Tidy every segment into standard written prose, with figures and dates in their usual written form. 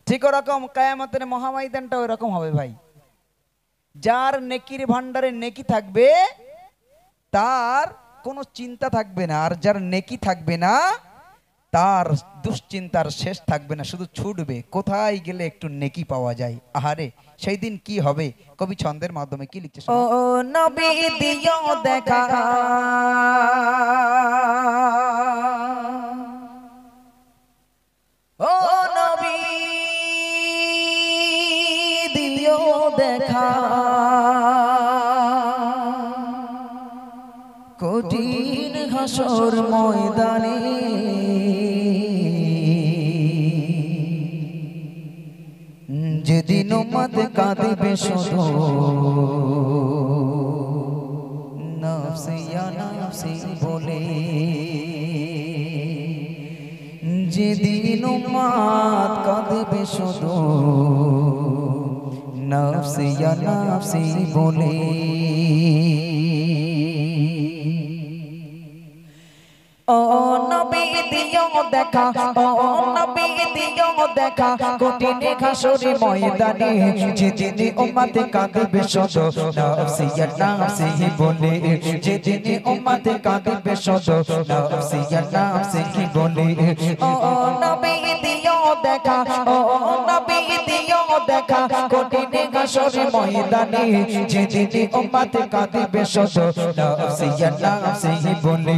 ঠিক ওরকম কিয়ামতের মহাময়দানটা ওইরকম হবে ভাই। যার নেকির ভান্ডারে নেকি থাকবে তার কোনো চিন্তা থাকবে না, আর যার নেকি থাকবে না তার দুশ্চিন্তার শেষ থাকবে না, শুধু ছুটবে কোথায় গেলে একটু নেকি পাওয়া যায়। আহারে সেই দিন কি হবে, কবি ছন্দের মাধ্যমে কি লিখছে ও নবী দিও দেখা, ও নবী দিও দেখা, কঠিন হাসর ময়দানে যেদিন উম্মত কাঁদিবে শুধু নফসি ইয়া নফসি বলে, যেদিন উম্মত কাঁদিবে শুধু নফসি ইয়া নফসি বলে। ও নবী দিও দেখা, ও নবী দিও দেখা, কঠিন হাসরে ময়দানে যেদিন উম্মত কাঁদবে শুধু নফসি ইয়া নফসি বলে, যেদিন উম্মত কাঁদবে শুধু নফসি ইয়া নফসি বলে। ও নবী দিও দেখা, ও নবী দিও দেখা, কঠিন হাসরে ময়দানে যেদিন উম্মত কাঁদবে শুধু নফসি ইয়া নফসি বলে,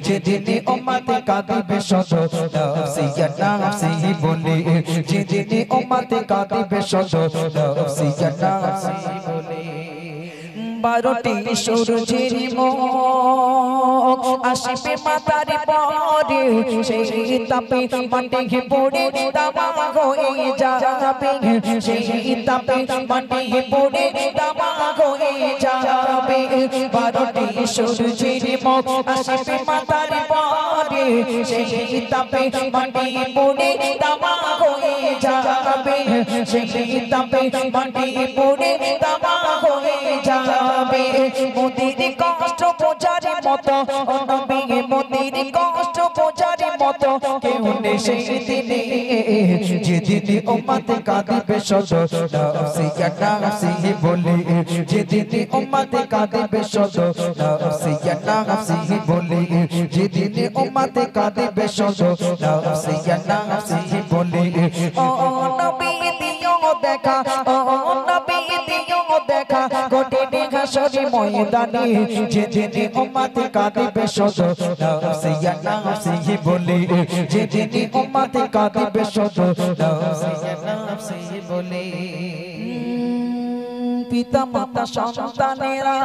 যেদিন উম্মত কাঁদিবে শুধু নফসি ইয়া নফসি বলে, যেদিন উম্মত কাঁদিবে শুধু নফসি ইয়া নফসি বলে। 12টি সূর্যের মুখ আসবে মাথার পরে, সেই তাপে মাটি পড়ে তামা হয়ে যাবে, সেই তাপে মাটি পড়ে তামা হয়ে যাবে। 12টি সূর্যের মুখ আসবে মাথার পরে, সেই তাপে মাটি পড়ে তামা হয়ে যাবে, সেই তাপে মাটি পড়ে তামা হয়ে যাবে। মোদের কষ্ট বোঝার মতো, নবী মোদের কষ্ট বোঝার মতো কেউ নেই সেই দিনে, যেদিন উম্মত কাঁদিবে শুধু নফসি ইয়া নফসি বলে, যেদিন উম্মত কাঁদিবে শুধু নফসি ইয়া নফসি বলে, যেদিন উম্মত কাঁদিবে শুধু নফসি ইয়া নফসি বলে। ও নবী দিও দেখা, ও নবী দিও দেখা, কঠিন হাসরে ময়দানে যেদিন উম্মত কাঁদিবে শুধু নফসি ইয়া নফসি বলে, যেদিন উম্মত কাঁদিবে শুধু নফসি ইয়া নফসি বলে। পিতা মাতা সন্তানেরা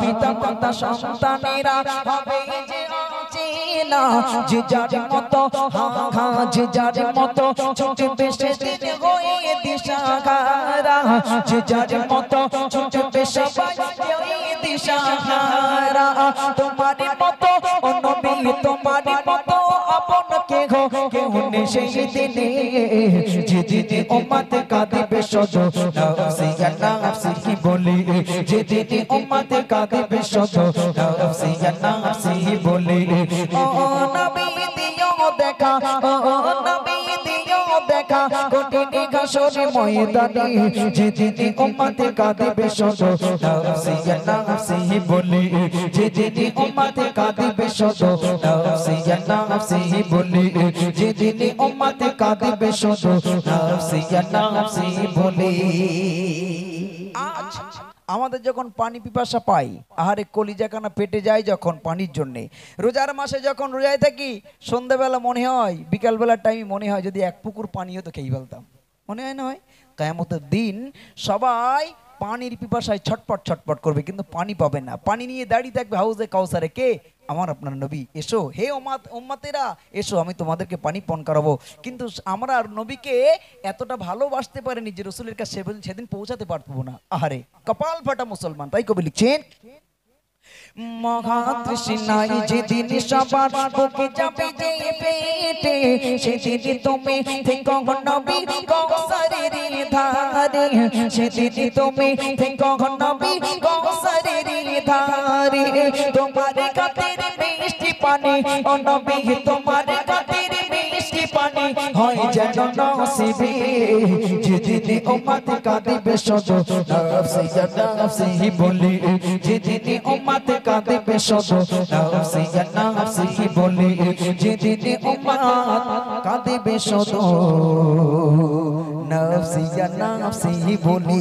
পিতা মাতা সন্তানেরা হবে যে অচেনা, যে যার মতো যে যার মতো ছুটবে সেদিন হয়ে দিশাহারা, যে যার মতো ছুটবে সবাই হয়ে দিশাহারা। তোমার মতো ও নবী তোমার মতো আপন কেউ নেই সেই দিনে, যেদিন উম্মত কাঁদিবে শুধু নফসি ইয়া নফসি বলে, যেদিন উম্মত কাঁদিবে শুধু নফসি ইয়া নফসি বলে। ও নবী দিও দেখা, ও নবী দিও দেখা, কঠিন হাসরে ময়দানে যেদিন উম্মত কাঁদিবে শুধু নফসি ইয়া নফসি বলে, যেদিন উম্মত কাঁদিবে শুধু নফসি ইয়া নফসি বলে, যেদিন উম্মত কাঁদিবে শুধু নফসি ইয়া নফসি বলে। আজ আমাদের যখন পানি পিপাসা পাই, আহারে কলিজাখানা পেটে যায় যখন পানির জন্য, রোজার মাসে যখন রোজায় থাকি সন্ধ্যাবেলা মনে হয়, বিকালবেলার টাইমে মনে হয় যদি এক পুকুর পানিও তো খেয়ে ফেলতাম, মনে হয় না হয়? কিয়ামতের দিন সবাই পানির পিপাসায় ছটপট ছটপট করবে, কিন্তু পানি পাবে না। পানি নিয়ে দাঁড়িয়ে থাকবে হাউজে কাউসারে, কে? আমার আপনার নবী, এসো হে উম্মতেরা এসো, আমি তোমাদেরকে পানি পান করাবো। কিন্তু আমরা আর নবীকে এতটা ভালোবাসতে পারিনি যে রসুলের কাছে সেদিন পৌঁছাতে পারবো না। আহারে কপাল ফাটা মুসলমান। তাই কবি লিখছেন, মহাতৃষ্ণায় যেদিন সবার বুকে যাবে যে পেটে, সেদিন তুমি থেকো নবী কৌসারের ধারে, সেদিন তুমি থেকো নবী কৌসারের ধারে। তোমার খাতির মিষ্টি পানি ও নবী তোমার খাতির মিষ্টি পানি হয় যেন নসিবে যেদিনে উম্মত কাঁদিবে শুধু নফসি ইয়া নফসি বলে যেদিনে উম্মত কাঁদিবে শুধু নফসি ইয়া নফসি বলে যেদিনে উম্মত কাঁদিবে শুধু নফসি ইয়া নফসি বলে